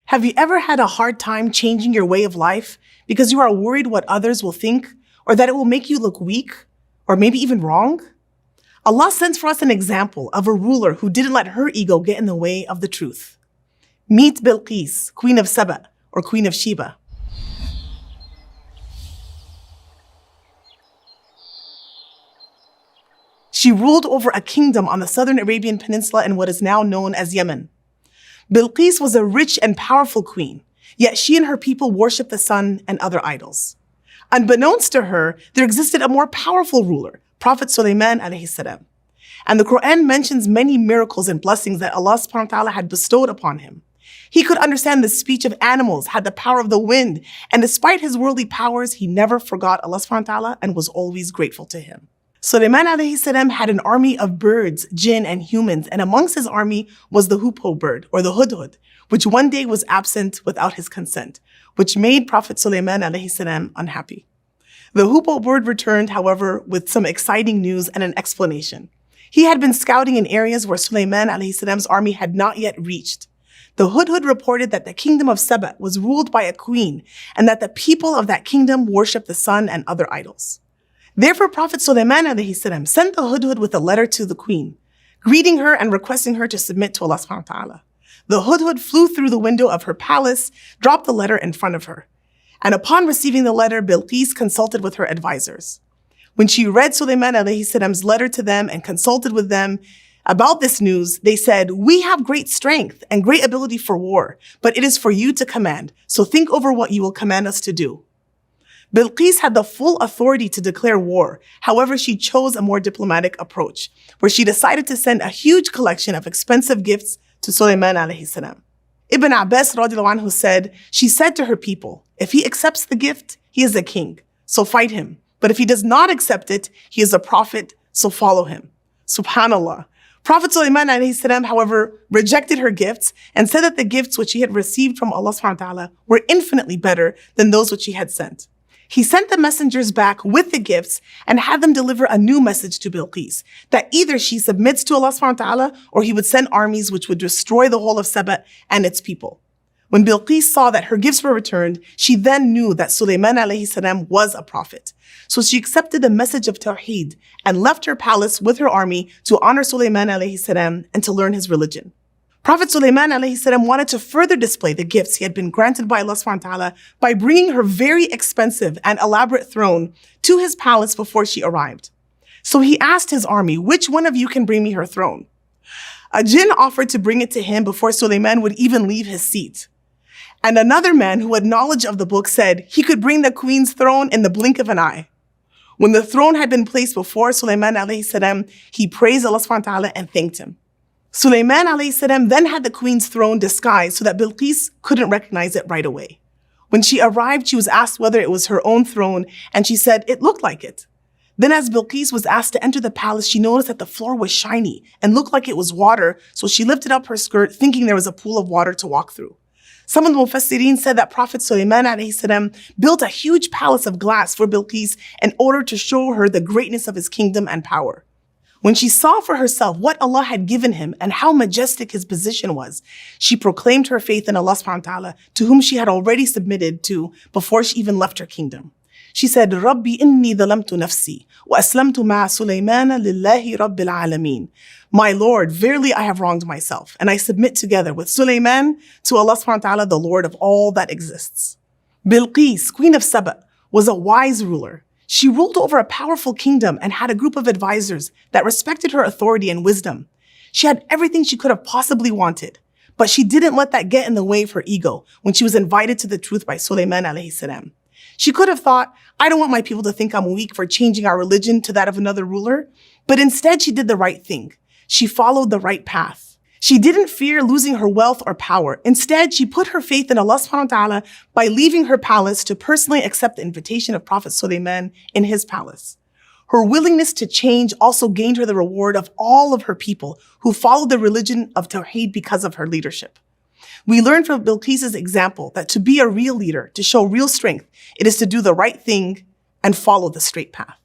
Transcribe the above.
Have you ever had a hard time changing your way of life because you are worried what others will think or that it will make you look weak or maybe even wrong? Allah sends for us an example of a ruler who didn't let her ego get in the way of the truth. Meet Bilqis, Queen of Sheba or Queen of Sheba. She ruled over a kingdom on the southern Arabian Peninsula in what is now known as Yemen. Bilqis was a rich and powerful queen, yet she and her people worshipped the sun and other idols. Unbeknownst to her, there existed a more powerful ruler, Prophet Sulaiman alayhi salam. And the Qur'an mentions many miracles and blessings that Allah subhanahu wa ta'ala had bestowed upon him. He could understand the speech of animals, had the power of the wind, and despite his worldly powers, he never forgot Allah subhanahu wa ta'ala and was always grateful to him. Sulaiman alayhi salam had an army of birds, jinn, and humans, and amongst his army was the hoopoe bird, or the hudhud, which one day was absent without his consent, which made Prophet Sulaiman alayhi salam unhappy. The hoopoe bird returned, however, with some exciting news and an explanation. He had been scouting in areas where Sulaiman alayhi salam's army had not yet reached. The hudhud reported that the kingdom of Sheba was ruled by a queen, and that the people of that kingdom worshipped the sun and other idols. Therefore, Prophet Sulaiman alayhi salam sent the hudhud with a letter to the queen, greeting her and requesting her to submit to Allah subhanahu wa ta'ala. The hudhud flew through the window of her palace, dropped the letter in front of her. And upon receiving the letter, Bilqis consulted with her advisors. When she read Sulaiman alayhi salam's letter to them and consulted with them about this news, they said, "We have great strength and great ability for war, but it is for you to command. So think over what you will command us to do." Bilqis had the full authority to declare war. However, she chose a more diplomatic approach, where she decided to send a huge collection of expensive gifts to Sulaiman alayhi salam. Ibn Abbas radiallahu anhu said, she said to her people, "If he accepts the gift, he is a king, so fight him. But if he does not accept it, he is a prophet, so follow him." Subhanallah. Prophet Sulaiman alayhi salam, however, rejected her gifts and said that the gifts which he had received from Allah subhanahu wa ta'ala were infinitely better than those which he had sent. He sent the messengers back with the gifts and had them deliver a new message to Bilqis, that either she submits to Allah subhanahu wa ta'ala or he would send armies which would destroy the whole of Sheba and its people. When Bilqis saw that her gifts were returned, she then knew that Sulaiman alayhi salam was a prophet. So she accepted the message of Tawheed and left her palace with her army to honor Sulaiman alayhi salam and to learn his religion. Prophet Sulaiman alayhi salam wanted to further display the gifts he had been granted by Allah subhanahu wa ta'ala by bringing her very expensive and elaborate throne to his palace before she arrived. So he asked his army, "Which one of you can bring me her throne?" A jinn offered to bring it to him before Sulaiman would even leave his seat. And another man who had knowledge of the book said he could bring the queen's throne in the blink of an eye. When the throne had been placed before Sulaiman alayhi salam, he praised Allah subhanahu wa ta'ala and thanked him. Sulaiman alayhi salam then had the queen's throne disguised so that Bilqis couldn't recognize it right away. When she arrived, she was asked whether it was her own throne, and she said it looked like it. Then as Bilqis was asked to enter the palace, she noticed that the floor was shiny and looked like it was water, so she lifted up her skirt thinking there was a pool of water to walk through. Some of the Mufassirin said that Prophet Sulaiman alayhi salam built a huge palace of glass for Bilqis in order to show her the greatness of his kingdom and power. When she saw for herself what Allah had given him and how majestic his position was, she proclaimed her faith in Allah subhanahu wa ta'ala, to whom she had already submitted to before she even left her kingdom. She said, "Rabbi inni dhalamtu nafsi, wa aslamtu ma'a Sulaymana lillahi rabbil alameen." My Lord, verily I have wronged myself, and I submit together with Sulaiman to Allah subhanahu wa ta'ala, the Lord of all that exists. Bilqis, Queen of Sheba, was a wise ruler. She ruled over a powerful kingdom and had a group of advisors that respected her authority and wisdom. She had everything she could have possibly wanted, but she didn't let that get in the way of her ego when she was invited to the truth by Sulaiman alayhi salam. She could have thought, "I don't want my people to think I'm weak for changing our religion to that of another ruler," but instead she did the right thing. She followed the right path. She didn't fear losing her wealth or power. Instead, she put her faith in Allah subhanahu wa ta'ala by leaving her palace to personally accept the invitation of Prophet Sulaiman in his palace. Her willingness to change also gained her the reward of all of her people who followed the religion of Tawheed because of her leadership. We learn from Bilqis' example that to be a real leader, to show real strength, it is to do the right thing and follow the straight path.